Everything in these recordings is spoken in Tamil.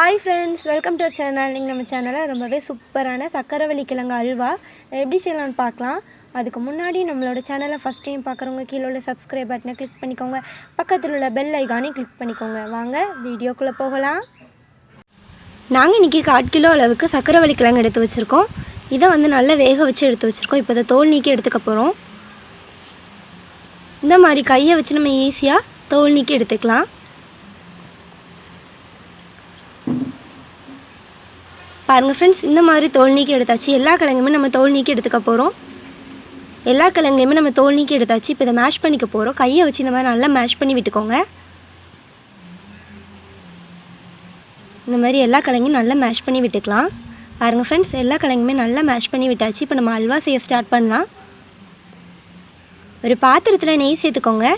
Hi friends, welcome to our channel. நீங்கள் நம்ம சேனலில் ரொம்பவே சூப்பரான சக்கரவள்ளி கிழங்கு அல்வா எப்படி செய்யலாம்னு பார்க்கலாம். அதுக்கு முன்னாடி நம்மளோட சேனலை ஃபஸ்ட் டைம் பார்க்குறவங்க கீழே உள்ள சப்ஸ்கிரைப் பட்டனை கிளிக் பண்ணிக்கோங்க, பக்கத்தில் உள்ள பெல் ஐகானையும் கிளிக் பண்ணிக்கோங்க. வாங்க வீடியோக்குள்ளே போகலாம். நாங்கள் இன்றைக்கி 1/4 கிலோ அளவுக்கு சக்கரவள்ளி கிழங்கு எடுத்து வச்சுருக்கோம். இதை நல்லா வேக வச்சு எடுத்து வச்சுருக்கோம். இப்போ இதை தோல் நீக்கி எடுத்துக்க போகிறோம். இந்த மாதிரி கையை வச்சு நம்ம ஈஸியாக தோல் நீக்கி எடுத்துக்கலாம். பாருங்கள் ஃப்ரெண்ட்ஸ், இந்த மாதிரி தோல் நீக்கி எடுத்தாச்சு. எல்லா கிழங்குமே நம்ம தோல் நீக்கி எடுத்துக்க போகிறோம். எல்லா கிழங்குலையுமே நம்ம தோல் நீக்கி எடுத்தாச்சு. இப்போ இதை மேஷ் பண்ணிக்க போகிறோம். கையை வச்சு இந்த மாதிரி நல்லா மேஷ் பண்ணி விட்டுக்கோங்க. இந்த மாதிரி எல்லா கிழங்கையும் நல்லா மேஷ் பண்ணி விட்டுக்கலாம். பாருங்கள் ஃப்ரெண்ட்ஸ், எல்லா கிழங்குமே நல்லா மேஷ் பண்ணி விட்டாச்சு. இப்போ நம்ம அல்வா செய்ய ஸ்டார்ட் பண்ணலாம். ஒரு பாத்திரத்தில் நெய் சேர்த்துக்கோங்க.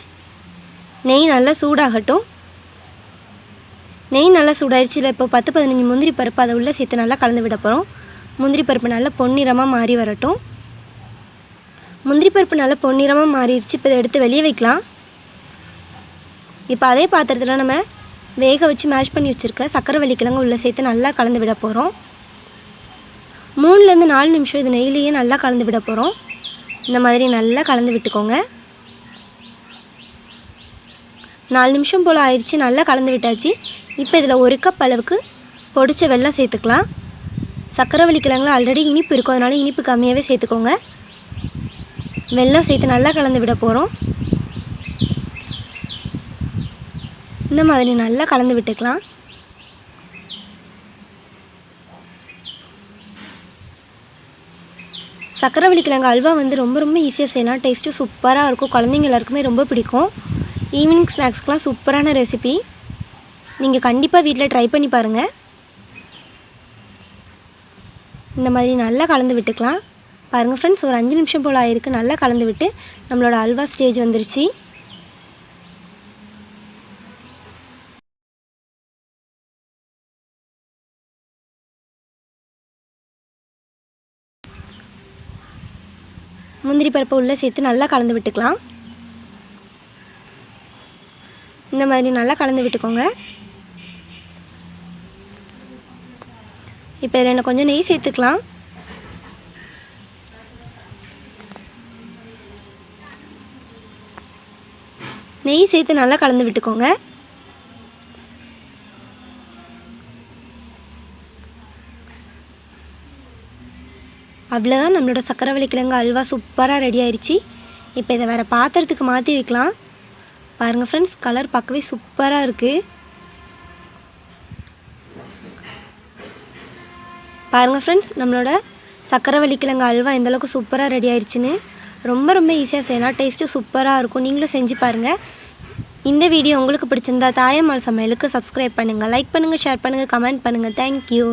நெய் நல்லா சூடாகட்டும். நெய் நல்லா சூடாயிருச்சு. இல்லை இப்போ 10-15 முந்திரி பருப்பு அதை உள்ளே சேர்த்து நல்லா கலந்து விட போகிறோம். முந்திரி பருப்பு நல்லா பொன்னிறமாக மாறி வரட்டும். முந்திரி பருப்பு நல்லா பொன்னிறமாக மாறிடுச்சு. இப்போ இதை எடுத்து வெளியே வைக்கலாம். இப்போ அதே பாத்திரத்தில் நம்ம வேக வச்சு மேஷ் பண்ணி வச்சுருக்க சக்கரவள்ளி கிழங்கு உள்ளே சேர்த்து நல்லா கலந்து விட போகிறோம். 3-4 நிமிஷம் இது நெய்லேயே நல்லா கலந்து விட போகிறோம். இந்த மாதிரி நல்லா கலந்து விட்டுக்கோங்க. 4 நிமிஷம் போல் ஆயிடுச்சு. நல்லா கலந்து விட்டாச்சு. இப்போ இதில் 1 கப் அளவுக்கு பொடிச்ச வெல்லம் சேர்த்துக்கலாம். சக்கரவள்ளி கிழங்குல ஆல்ரெடி இனிப்பு இருக்கும், அதனால இனிப்பு கம்மியாகவே சேர்த்துக்கோங்க. வெல்லம் சேர்த்து நல்லா கலந்து விட போகிறோம். இந்த மாதிரி நல்லா கலந்து விட்டுக்கலாம். சக்கரவள்ளி கிழங்கு அல்வா ரொம்ப ஈஸியாக செய்யலாம். டேஸ்ட்டு சூப்பராக இருக்கும். குழந்தைங்க எல்லாருக்குமே ரொம்ப பிடிக்கும். ஈவினிங் ஸ்நாக்ஸ்க்கெலாம் சூப்பரான ரெசிபி. நீங்கள் கண்டிப்பாக வீட்டில் ட்ரை பண்ணி பாருங்கள். இந்த மாதிரி நல்லா கலந்து விட்டுக்கலாம். பாருங்கள் ஃப்ரெண்ட்ஸ், ஒரு 5 நிமிஷம் போல் ஆயிருக்கு. நல்லா கலந்து விட்டு நம்மளோட அல்வா ஸ்டேஜ் வந்துருச்சு. முந்திரி பருப்பை உள்ளே சேர்த்து நல்லா கலந்து விட்டுக்கலாம். இந்த மாதிரி நல்லா கலந்து விட்டுக்கோங்க. இப்போ இதில் கொஞ்சம் நெய் சேர்த்துக்கலாம். நெய் சேர்த்து நல்லா கலந்து விட்டுக்கோங்க. அவ்வளோதான், நம்மளோட சக்கரவள்ளி கிழங்கு அல்வா சூப்பராக ரெடி ஆயிடுச்சு. இப்போ இதை வேறு பாத்திரத்துக்கு மாற்றி வைக்கலாம். பாருங்கள் ஃப்ரெண்ட்ஸ், கலர் பார்க்கவே சூப்பராக இருக்குது. பாருங்கள் ஃப்ரெண்ட்ஸ், நம்மளோட சக்கரவள்ளி கிழங்கு அல்வா எந்தளவுக்கு சூப்பராக ரெடி ஆயிடுச்சுன்னு. ரொம்ப ஈஸியாக செய்யலாம். டேஸ்ட்டு சூப்பராக இருக்கும். நீங்களும் செஞ்சு பாருங்கள். இந்த வீடியோ உங்களுக்கு பிடிச்சிருந்தா தாயம்மாள் சமையலுக்கு சப்ஸ்கிரைப் பண்ணுங்கள், லைக் பண்ணுங்கள், ஷேர் பண்ணுங்கள், கமெண்ட் பண்ணுங்கள். தேங்க்யூ.